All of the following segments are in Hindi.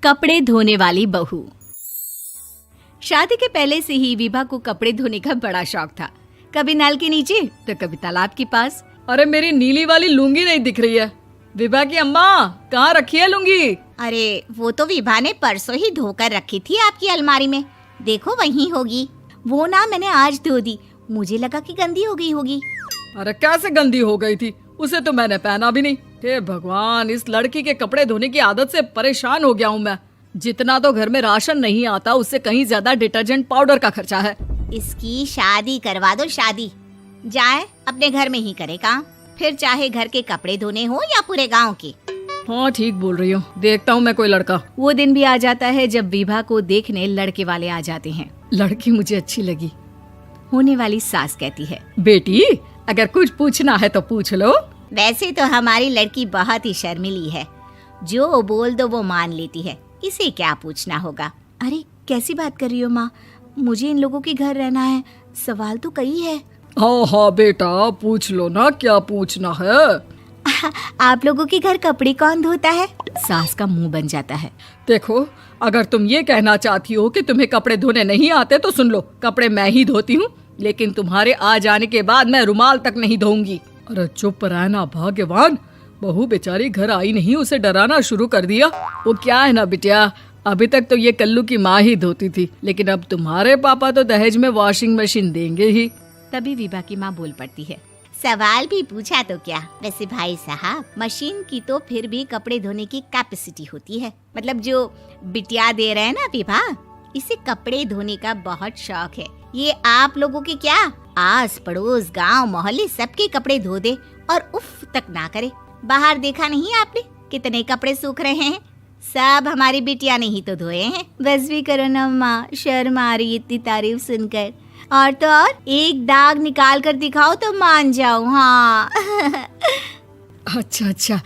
कपड़े धोने वाली बहू। शादी के पहले से ही विभा को कपड़े धोने का बड़ा शौक था। कभी नल के नीचे तो कभी तालाब के पास। अरे मेरी नीली वाली लुंगी नहीं दिख रही है। विभा की अम्मा, कहाँ रखी है लुंगी? अरे वो तो विभा ने परसों ही धोकर रखी थी आपकी अलमारी में, देखो वहीं होगी। वो ना मैंने आज धो दी, मुझे लगा कि गंदी हो गई होगी। अरे कैसे गंदी हो गई थी? उसे तो मैंने पहना भी नहीं। हे भगवान, इस लड़की के कपड़े धोने की आदत से परेशान हो गया हूँ मैं। जितना तो घर में राशन नहीं आता, उससे कहीं ज्यादा डिटर्जेंट पाउडर का खर्चा है। इसकी शादी करवा दो, शादी जाए अपने घर में ही करे काम, फिर चाहे घर के कपड़े धोने हो या पूरे गांव के। हाँ ठीक बोल रही हूँ, देखता हूँ मैं कोई लड़का। वो दिन भी आ जाता है जब विभा को देखने लड़के वाले आ जाते हैं। लड़की मुझे अच्छी लगी। होने वाली सास कहती है, बेटी अगर कुछ पूछना है तो पूछ लो। वैसे तो हमारी लड़की बहुत ही शर्मीली है, जो बोल दो वो मान लेती है, इसे क्या पूछना होगा। अरे कैसी बात कर रही हो माँ, मुझे इन लोगों के घर रहना है, सवाल तो कई है। हाँ हाँ बेटा, पूछ लो ना, क्या पूछना है। आप लोगों के घर कपड़े कौन धोता है? सास का मुंह बन जाता है। देखो, अगर तुम ये कहना चाहती हो कि तुम्हें कपड़े धोने नहीं आते तो सुन लो, कपड़े मैं ही धोती हूँ, लेकिन तुम्हारे आ जाने के बाद मैं रुमाल तक नहीं धोऊंगी। अरे चुप रहना भाग्यवान, बहू बेचारी घर आई नहीं, उसे डराना शुरू कर दिया। वो क्या है ना बिटिया, अभी तक तो ये कल्लू की माँ ही धोती थी, लेकिन अब तुम्हारे पापा तो दहेज में वॉशिंग मशीन देंगे ही। तभी विभा की माँ बोल पड़ती है, सवाल भी पूछा तो क्या। वैसे भाई साहब, मशीन की तो फिर भी कपड़े धोने की कैपेसिटी होती है। मतलब जो बिटिया दे रहे हैं ना विभा, इसे कपड़े धोने का बहुत शौक है। ये आप लोगों के क्या, आस पड़ोस गांव मोहल्ले सबके कपड़े धो दे और उफ तक ना करे। बाहर देखा नहीं आपने कितने कपड़े सूख रहे हैं? सब हमारी बिटिया ने ही तो धोए हैं। बस भी करो ना माँ, शर्म आ रही इतनी तारीफ सुनकर। और तो और एक दाग निकाल कर दिखाओ तो मान जाऊं। हाँ अच्छा,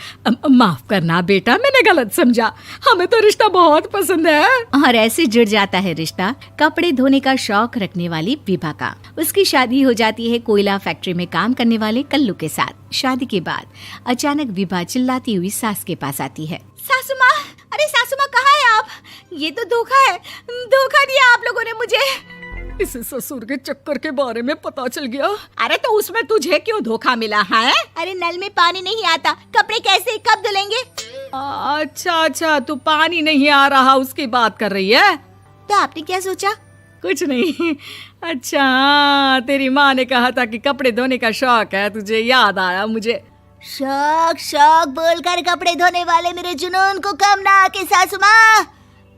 माफ करना बेटा, मैंने गलत समझा। हमें तो रिश्ता बहुत पसंद है। और ऐसे जुड़ जाता है रिश्ता कपड़े धोने का शौक रखने वाली विभा का। उसकी शादी हो जाती है कोयला फैक्ट्री में काम करने वाले कल्लू के साथ। शादी के बाद अचानक विभा चिल्लाती हुई सास के पास आती है। सासू माँ, अरे सासू माँ कहाँ है आप? ये तो धोखा है, धोखा दिया आप लोगों ने मुझे। इसे ससुर के चक्कर के बारे में पता चल गया। अरे तो उसमें तुझे क्यों धोखा मिला है? अरे नल में पानी नहीं आता, कपड़े कैसे कब धुलेंगे? अच्छा, तू पानी नहीं आ रहा उसकी बात कर रही है। तो आपने क्या सोचा? कुछ नहीं। अच्छा, तेरी माँ ने कहा था कि कपड़े धोने का शौक है तुझे, याद आया मुझे। शौक बोलकर कपड़े धोने वाले मेरे जुनून को कम ना आके सासू माँ,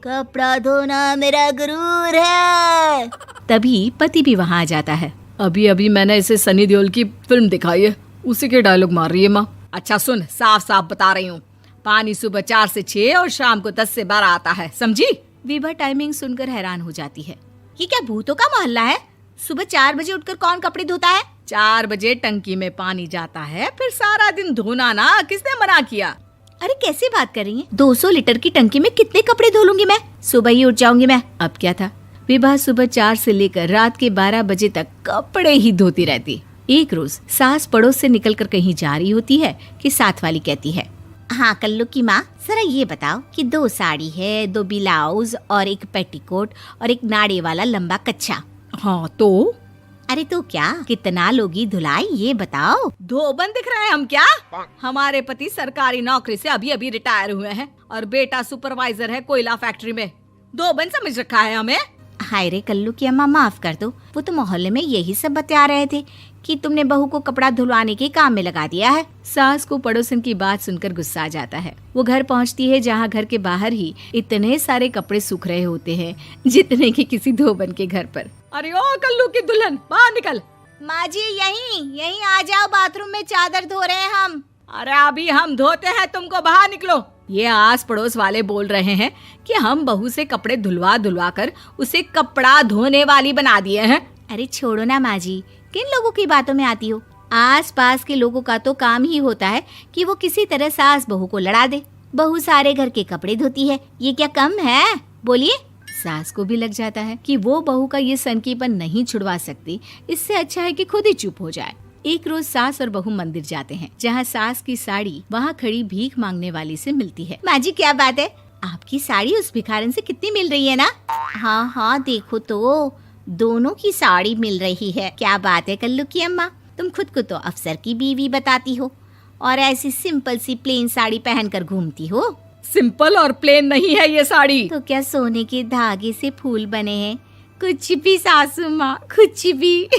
कपड़ा धोना मेरा गुरूर है। तभी पति भी वहाँ आ जाता है। अभी मैंने इसे सनी देओल की फिल्म दिखाई है, उसी के डायलॉग मार रही है माँ। अच्छा सुन, साफ साफ बता रही हूँ, पानी सुबह 4 से 6 और शाम को 10 से 12 आता है, समझी? विभा टाइमिंग सुनकर हैरान हो जाती है। ये क्या भूतों का मोहल्ला है? सुबह 4 बजे उठकर कौन कपड़े धोता है? 4 बजे टंकी में पानी जाता है, फिर सारा दिन धोना ना, किसने मना किया? अरे कैसी बात कर रही हैं? 200 लीटर की टंकी में कितने कपड़े धो लूंगी मैं? सुबह ही उठ जाऊंगी मैं। अब क्या था, विभा सुबह 4 से लेकर रात के 12 बजे तक कपड़े ही धोती रहती। एक रोज सास पड़ोस से निकलकर कहीं जा रही होती है कि साथ वाली कहती है, हाँ कल्लू की माँ, जरा ये बताओ कि 2 साड़ी है, 2 ब्लाउज और एक पेटीकोट और एक नाड़े वाला लंबा कच्छा। हाँ तो? अरे तो क्या, कितना लोगी धुलाई ये बताओ। धोबन दिख रहे हैं हम क्या? हमारे पति सरकारी नौकरी से अभी रिटायर हुए हैं और बेटा सुपरवाइजर है कोयला फैक्ट्री में। धोबन समझ रखा है हमें? हाय रे कल्लू की अम्मा, माफ कर दो, वो तो मोहल्ले में यही सब बता रहे थे कि तुमने बहू को कपड़ा धुलवाने के काम में लगा दिया है। सास को पड़ोसन की बात सुनकर गुस्सा आ जाता है। वो घर पहुंचती है जहां घर के बाहर ही इतने सारे कपड़े सूख रहे होते हैं जितने कि किसी धोबन के घर पर। अरे ओ कल्लू की दुल्हन, बाहर निकल। माँ जी यहीं आ जाओ, बाथरूम में चादर धो रहे हैं हम। अरे अभी हम धोते हैं, तुमको बाहर निकलो। ये आस पड़ोस वाले बोल रहे हैं कि हम बहू से कपड़े धुलवा कर उसे कपड़ा धोने वाली बना दिए हैं। अरे छोड़ो ना माँ जी, किन लोगों की बातों में आती हो? आस पास के लोगों का तो काम ही होता है कि वो किसी तरह सास बहू को लड़ा दे। बहू सारे घर के कपड़े धोती है, ये क्या कम है? बोलिए। सास को भी लग जाता है कि वो बहू का ये सनकीपन नहीं छुड़वा सकती, इससे अच्छा है कि खुद ही चुप हो जाए। एक रोज सास और बहू मंदिर जाते हैं, जहाँ सास की साड़ी वहाँ खड़ी भीख मांगने वाली से मिलती है। माँ जी क्या बात है, आपकी साड़ी उस भिखारन से कितनी मिल रही है ना? हाँ हाँ देखो तो, दोनों की साड़ी मिल रही है। क्या बात है कल्लू की अम्मा, तुम खुद को तो अफसर की बीवी बताती हो और ऐसी सिंपल सी प्लेन साड़ी पहनकर घूमती हो। सिंपल और प्लेन नहीं है ये साड़ी। तो क्या सोने के धागे से फूल बने हैं? कुछ भी सासू माँ, कुछ भी।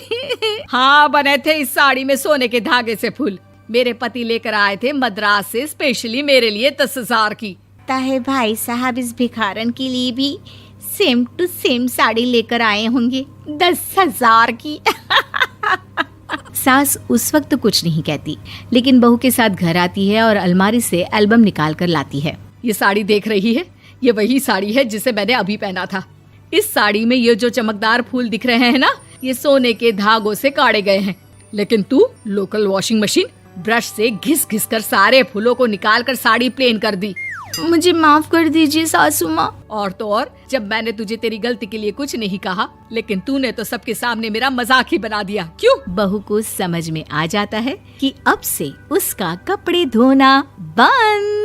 हाँ बने थे इस साड़ी में सोने के धागे से फूल। मेरे पति लेकर आए थे मद्रास से स्पेशली मेरे लिए 10,000 की। ताहे भाई साहब इस भिखारन के लिए भी सेम टू सेम साड़ी लेकर आए होंगे 10,000 की। सास उस वक्त तो कुछ नहीं कहती, लेकिन बहू के साथ घर आती है और अलमारी से एल्बम निकाल कर लाती है। ये साड़ी देख रही है, ये वही साड़ी है जिसे मैंने अभी पहना था। इस साड़ी में ये जो चमकदार फूल दिख रहे हैं ना, ये सोने के धागों से काढ़े गए हैं। लेकिन तू लोकल वॉशिंग मशीन ब्रश से घिस घिस कर सारे फूलों को निकाल कर साड़ी प्लेन कर दी। मुझे माफ कर दीजिए सासू माँ। और तो और, जब मैंने तुझे तेरी गलती के लिए कुछ नहीं कहा, लेकिन तूने तो सबके सामने मेरा मजाक ही बना दिया। क्यों? बहू को समझ में आ जाता है कि अब से उसका कपड़े धोना बंद।